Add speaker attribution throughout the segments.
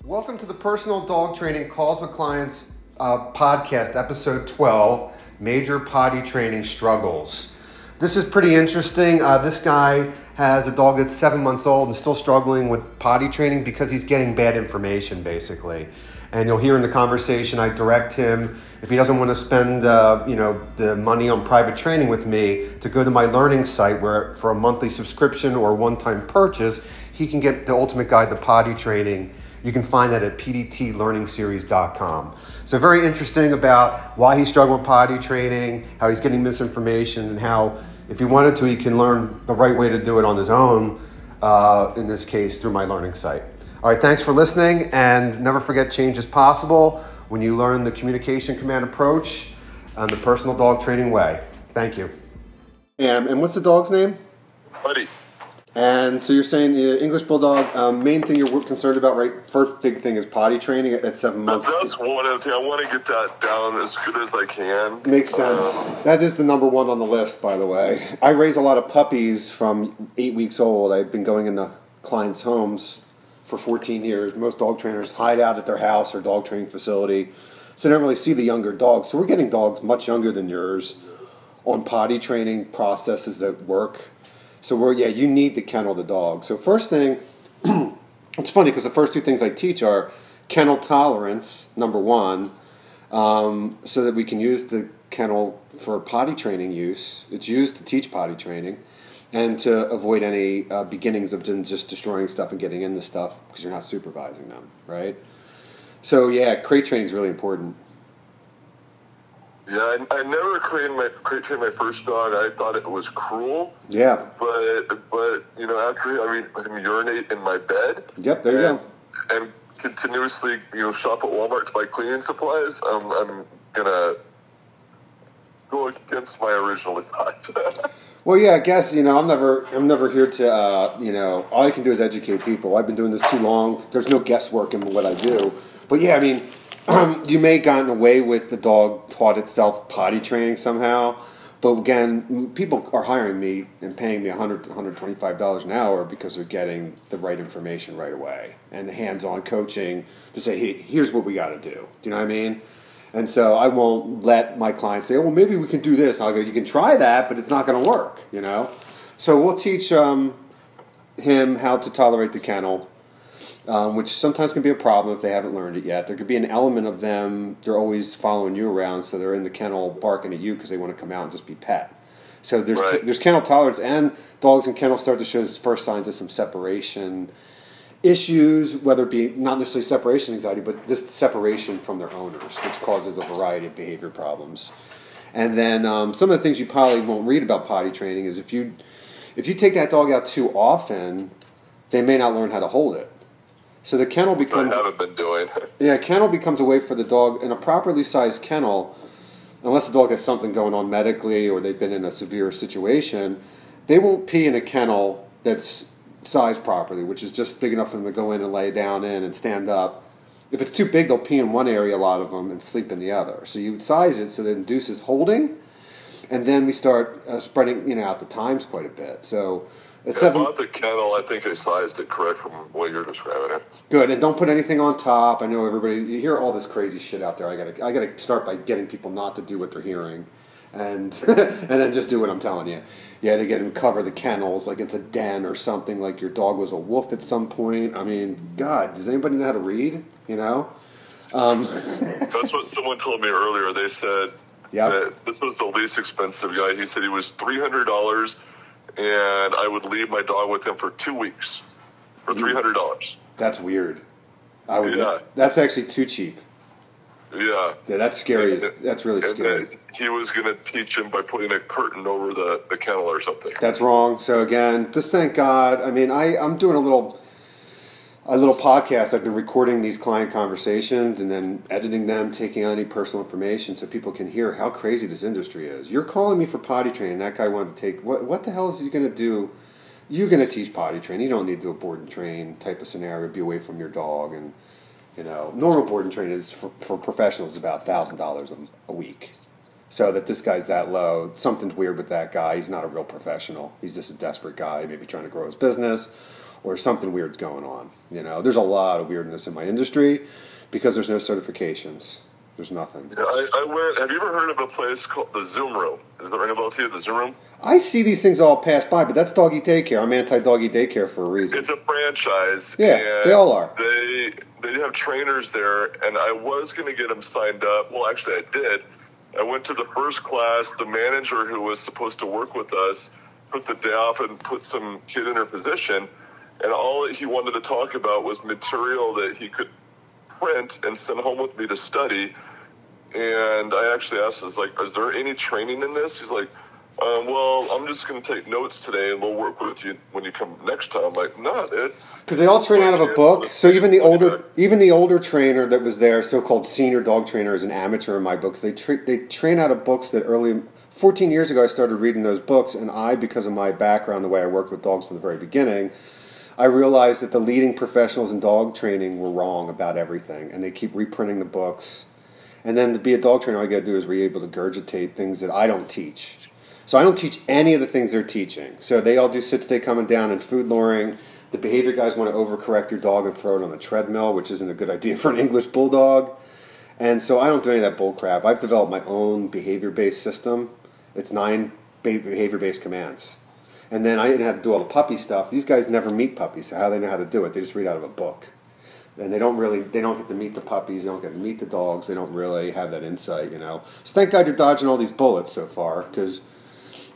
Speaker 1: Welcome to the Personal Dog Training Calls with Clients podcast, episode 12, Major Potty Training Struggles. This is pretty interesting. This guy has a dog that's 7 months old and still struggling with potty training because he's getting bad information, basically. And you'll hear in the conversation, I direct him, if he doesn't want to spend the money on private training with me, to go to my learning site where for a monthly subscription or one-time purchase, he can get the ultimate guide to potty training. You can find that at pdtlearningseries.com. So very interesting about why he's struggling with potty training, how he's getting misinformation, and how, if he wanted to, he can learn the right way to do it on his own, in this case, through my learning site. All right, thanks for listening, and never forget, change is possible when you learn the communication command approach and the personal dog training way. Thank you. And what's the dog's name?
Speaker 2: Potty.
Speaker 1: And so you're saying the English Bulldog, main thing you're concerned about, right? First big thing is potty training at 7 months.
Speaker 2: That's one of the things. I want to get that down as good as I can.
Speaker 1: Makes sense. That is the number one on the list, by the way. I raise a lot of puppies from 8 weeks old. I've been going in the clients' homes for 14 years. Most dog trainers hide out at their house or dog training facility, so they don't really see the younger dogs. So we're getting dogs much younger than yours on potty training processes that work. So you need to kennel the dog. So first thing, it's funny because the first two things I teach are kennel tolerance, number one, so that we can use the kennel for potty training use. It's used to teach potty training and to avoid any beginnings of just destroying stuff and getting into stuff because you're not supervising them, right? So crate training is really important.
Speaker 2: Yeah, I never crate trained my first dog. I thought it was cruel.
Speaker 1: Yeah.
Speaker 2: But after I urinate in my bed.
Speaker 1: Yep, there you go.
Speaker 2: And continuously, shop at Walmart to buy cleaning supplies. I'm gonna go against my original thought.
Speaker 1: Well, I guess I'm never here to all I can do is educate people. I've been doing this too long. There's no guesswork in what I do. But you may have gotten away with the dog taught itself potty training somehow, but again, people are hiring me and paying me $100 to $125 an hour because they're getting the right information right away and hands-on coaching to say, hey, here's what we got to do. Do you know what I mean? And so I won't let my clients say, oh, well, maybe we can do this. And I'll go, you can try that, but it's not going to work, So we'll teach him how to tolerate the kennel, which sometimes can be a problem if they haven't learned it yet. There could be an element of them, they're always following you around, so they're in the kennel barking at you because they want to come out and just be pet. So there's kennel tolerance, and dogs in kennels start to show first signs of some separation issues, whether it be not necessarily separation anxiety, but just separation from their owners, which causes a variety of behavior problems. And then some of the things you probably won't read about potty training is if you take that dog out too often, they may not learn how to hold it. So the kennel becomes...
Speaker 2: I haven't been doing.
Speaker 1: Kennel becomes a way for the dog in a properly sized kennel, unless the dog has something going on medically or they've been in a severe situation, they won't pee in a kennel that's sized properly, which is just big enough for them to go in and lay down in and stand up. If it's too big, they'll pee in one area, a lot of them, and sleep in the other. So you size it so that it induces holding, and then we start spreading out the times quite a bit. So...
Speaker 2: About the kennel, I think I sized it correct from what you're describing it.
Speaker 1: Good, and don't put anything on top. I know you hear all this crazy shit out there. I gotta start by getting people not to do what they're hearing, and and then just do what I'm telling you. Yeah, they get them cover the kennels like it's a den or something. Like your dog was a wolf at some point. I mean, God, does anybody know how to read?
Speaker 2: That's what someone told me earlier. They said that this was the least expensive guy. He said he was $300. And I would leave my dog with him for 2 weeks for $300.
Speaker 1: That's weird. That's actually too cheap.
Speaker 2: Yeah.
Speaker 1: Yeah, that's scary. That's really scary.
Speaker 2: He was going to teach him by putting a curtain over the kennel or something.
Speaker 1: That's wrong. So again, just thank God. I mean, I'm doing a little podcast. I've been recording these client conversations and then editing them, taking on any personal information so people can hear how crazy this industry is. You're calling me for potty training. That guy wanted to take... What the hell is he going to do? You're going to teach potty training. You don't need to do a board and train type of scenario. Be away from your dog. And, normal board and train is for professionals about $1,000 a week. So that this guy's that low, something's weird with that guy. He's not a real professional. He's just a desperate guy, maybe trying to grow his business. or something weird's going on. You know, there's a lot of weirdness in my industry because there's no certifications. There's nothing.
Speaker 2: Yeah, I went. Have you ever heard of a place called the Zoom Room? Does that ring a bell to you? The Zoom Room.
Speaker 1: I see these things all pass by, but that's doggy daycare. I'm anti-doggy daycare for a reason.
Speaker 2: It's a franchise.
Speaker 1: Yeah, they all are.
Speaker 2: They have trainers there, and I was going to get them signed up. Well, actually, I did. I went to the first class. The manager who was supposed to work with us took the day off and put some kid in her position, and all that he wanted to talk about was material that he could print and send home with me to study. And I actually asked, I was like, is there any training in this? He's like, well, I'm just going to take notes today, and we'll work with you when you come next time. I'm like, no, dude. Because
Speaker 1: they all train out of a book. So even the older trainer that was there, so-called senior dog trainer, is an amateur in my books. They train out of books that 14 years ago I started reading those books, and because of my background, the way I worked with dogs from the very beginning, I realized that the leading professionals in dog training were wrong about everything, and they keep reprinting the books. And then to be a dog trainer, all you got to do is be able to regurgitate things that I don't teach. So I don't teach any of the things they're teaching. So they all do sit-stay coming down and food luring. The behavior guys want to overcorrect your dog and throw it on the treadmill, which isn't a good idea for an English bulldog. And so I don't do any of that bull crap. I've developed my own behavior-based system. It's 9 behavior-based commands. And then I didn't have to do all the puppy stuff. These guys never meet puppies, so how do they know how to do it? They just read out of a book. And they don't get to meet the puppies, they don't get to meet the dogs, they don't really have that insight, you know. So thank God you're dodging all these bullets so far, because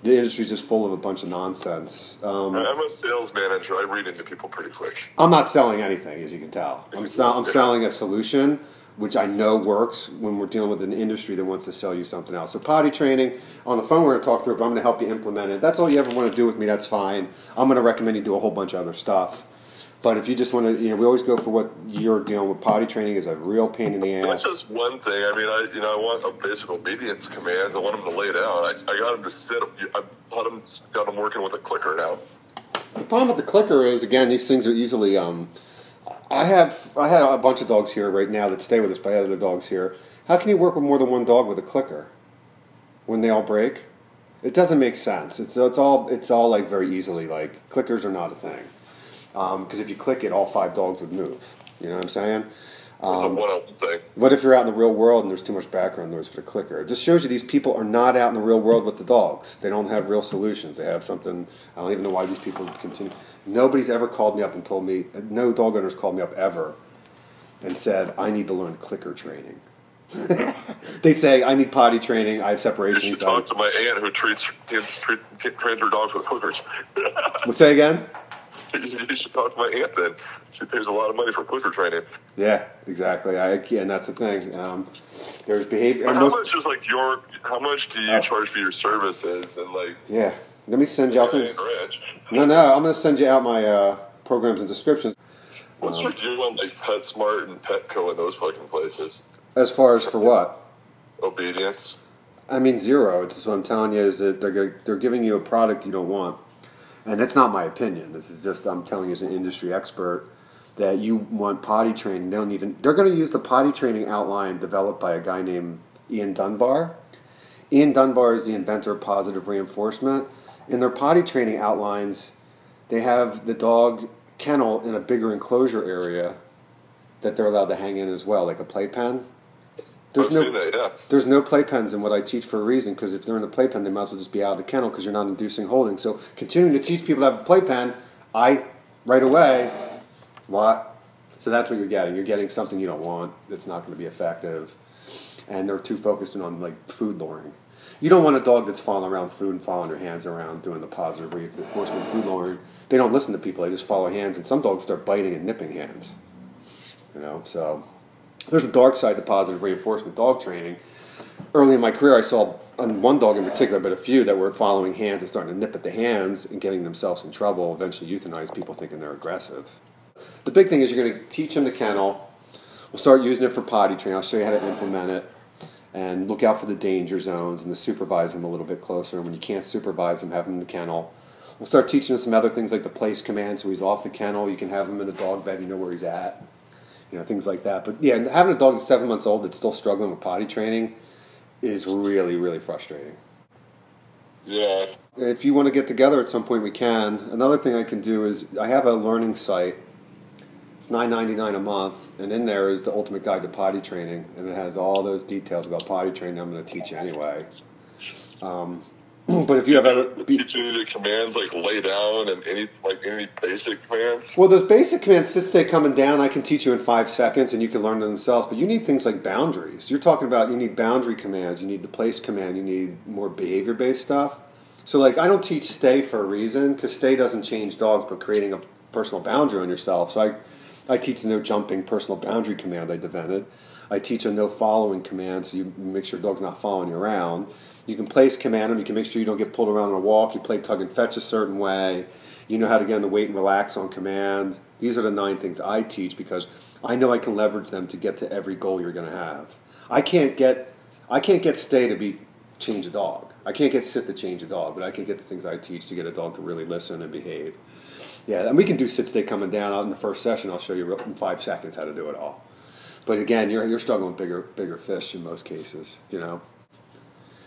Speaker 1: the industry's just full of a bunch of nonsense.
Speaker 2: I'm a sales manager. I read into people pretty quick.
Speaker 1: I'm not selling anything, as you can tell. I'm selling a solution, which I know works when we're dealing with an industry that wants to sell you something else. So potty training, on the phone we're going to talk through it, but I'm going to help you implement it. That's all you ever want to do with me, that's fine. I'm going to recommend you do a whole bunch of other stuff. But if you just want to, we always go for what you're dealing with. Potty training is a real pain in the ass.
Speaker 2: That's just one thing. I mean, I want a basic obedience commands. I want them to lay down. I got them to sit. I got them working with a clicker now.
Speaker 1: The problem with the clicker is, again, these things are easily. I had a bunch of dogs here right now that stay with us, but I have other dogs here. How can you work with more than one dog with a clicker when they all break? It doesn't make sense. It's all like very easily, like clickers are not a thing. Because if you click it, all 5 dogs would move. You know what I'm saying?
Speaker 2: It's a one-up thing.
Speaker 1: What if you're out in the real world and there's too much background noise for the clicker? It just shows you these people are not out in the real world with the dogs. They don't have real solutions. They have something. I don't even know why these people continue. Nobody's ever called me up and told me, no dog owners called me up ever and said, I need to learn clicker training. They say, I need potty training, I have separation
Speaker 2: anxiety. You should talk to my aunt who trains her dogs with clickers.
Speaker 1: Well, say again?
Speaker 2: You should talk to my aunt then. She pays a lot of money for clicker training.
Speaker 1: Yeah, exactly. And that's the thing. There's behavior.
Speaker 2: How much is how much do you charge for your services and like?
Speaker 1: Yeah, let me send you out. No, I'm going to send you out my programs and descriptions.
Speaker 2: What's your view on like PetSmart and Petco and those fucking places?
Speaker 1: As far as for what?
Speaker 2: Obedience.
Speaker 1: I mean, zero. It's just what I'm telling you is that they're giving you a product you don't want. And it's not my opinion. This is just, I'm telling you as an industry expert that you want potty training. They're going to use the potty training outline developed by a guy named Ian Dunbar. Ian Dunbar is the inventor of positive reinforcement. In their potty training outlines, they have the dog kennel in a bigger enclosure area that they're allowed to hang in as well, like a playpen. There's no playpens in what I teach for a reason, because if they're in the playpen, they might as well just be out of the kennel because you're not inducing holding. So continuing to teach people to have a playpen, right away, what? So that's what you're getting. You're getting something you don't want that's not going to be effective. And they're too focused on like food luring. You don't want a dog that's following around food and following their hands around doing the positive reinforcement food luring. They don't listen to people. They just follow hands. And some dogs start biting and nipping hands. So there's a dark side to positive reinforcement dog training. Early in my career, I saw on one dog in particular, but a few that were following hands and starting to nip at the hands and getting themselves in trouble, eventually euthanize people thinking they're aggressive. The big thing is you're going to teach them the kennel. We'll start using it for potty training. I'll show you how to implement it. And look out for the danger zones and to supervise them a little bit closer. And when you can't supervise them, have them in the kennel. We'll start teaching them some other things like the place command. So he's off the kennel. You can have him in a dog bed. You know where he's at. Things like that. But yeah, having a dog that's 7 months old that's still struggling with potty training is really, really frustrating.
Speaker 2: Yeah.
Speaker 1: if you want to get together at some point, we can. Another thing I can do is I have a learning site. It's $9.99 a month, and in there is the Ultimate Guide to Potty Training, and it has all those details about potty training I'm going to teach you anyway. But if you have ever
Speaker 2: teach any of the commands like lay down and any basic commands.
Speaker 1: Well, those basic commands, sit, stay, coming down, I can teach you in 5 seconds, and you can learn them themselves. But you need things like boundaries. You're talking about you need boundary commands, you need the place command, you need more behavior-based stuff. So, like, I don't teach stay for a reason, because stay doesn't change dogs, but creating a personal boundary on yourself. So I teach the no jumping personal boundary command I invented. I teach a no following command, so you make sure your dog's not following you around. You can place command them. You can make sure you don't get pulled around on a walk. You play tug and fetch a certain way. You know how to get on the wait and relax on command. These are the 9 things I teach because I know I can leverage them to get to every goal you're going to have. I can't get stay to change a dog. I can't get sit to change a dog, but I can get the things I teach to get a dog to really listen and behave. Yeah, and we can do sit, stay, coming down out in the first session. I'll show you in 5 seconds how to do it all. But again, you're struggling with bigger fish in most cases, you know.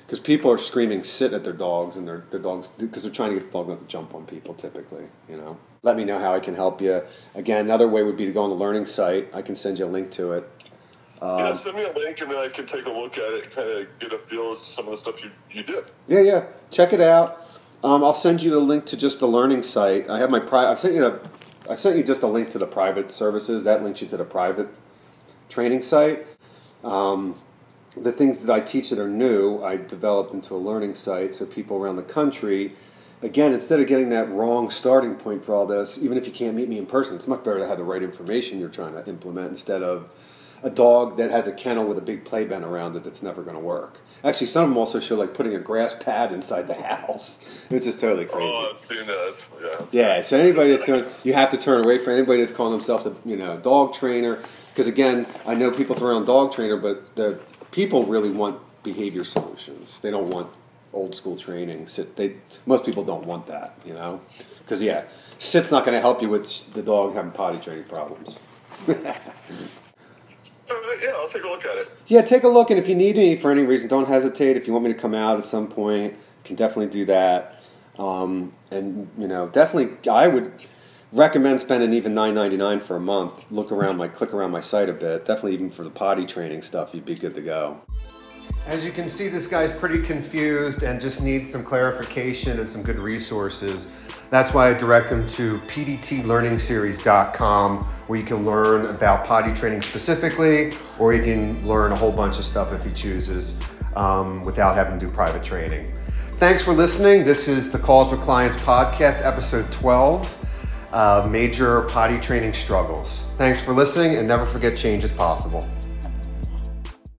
Speaker 1: Because people are screaming sit at their dogs, and their dogs, because they're trying to get the dog not to jump on people typically, you know. Let me know how I can help you. Again, another way would be to go on the learning site. I can send you a link to it.
Speaker 2: Yeah, send me a link, and then I can take a look at it and kind of get a feel as to some of the stuff you did.
Speaker 1: Yeah. Check it out. I'll send you the link to just the learning site. I have my I sent you just a link to the private services. That links you to the private training site. The things that I teach that are new, I developed into a learning site so people around the country, again, instead of getting that wrong starting point for all this, even if you can't meet me in person, it's much better to have the right information you're trying to implement instead of a dog that has a kennel with a big playpen around it that's never going to work. Actually, some of them also show like putting a grass pad inside the house. It's just totally crazy.
Speaker 2: Oh, I've seen that.
Speaker 1: Yeah, so anybody that's doing, you have to turn away from anybody that's calling themselves a dog trainer. Because again, I know people throw around dog trainer, but the people really want behavior solutions. They don't want old school training. Most people don't want that, you know. Because sit's not going to help you with the dog having potty training problems.
Speaker 2: Yeah, I'll take a look at it.
Speaker 1: Yeah, take a look, and if you need me for any reason, don't hesitate. If you want me to come out at some point, I can definitely do that. And definitely, I would recommend spending even $9.99 for a month. Click around my site a bit. Definitely, even for the potty training stuff, you'd be good to go. As you can see, this guy's pretty confused and just needs some clarification and some good resources. That's why I direct him to pdtlearningseries.com, where you can learn about potty training specifically, or you can learn a whole bunch of stuff if he chooses without having to do private training. Thanks for listening. This is the Calls with Clients podcast, episode 12, Major Potty Training Struggles. Thanks for listening, and never forget, change is possible.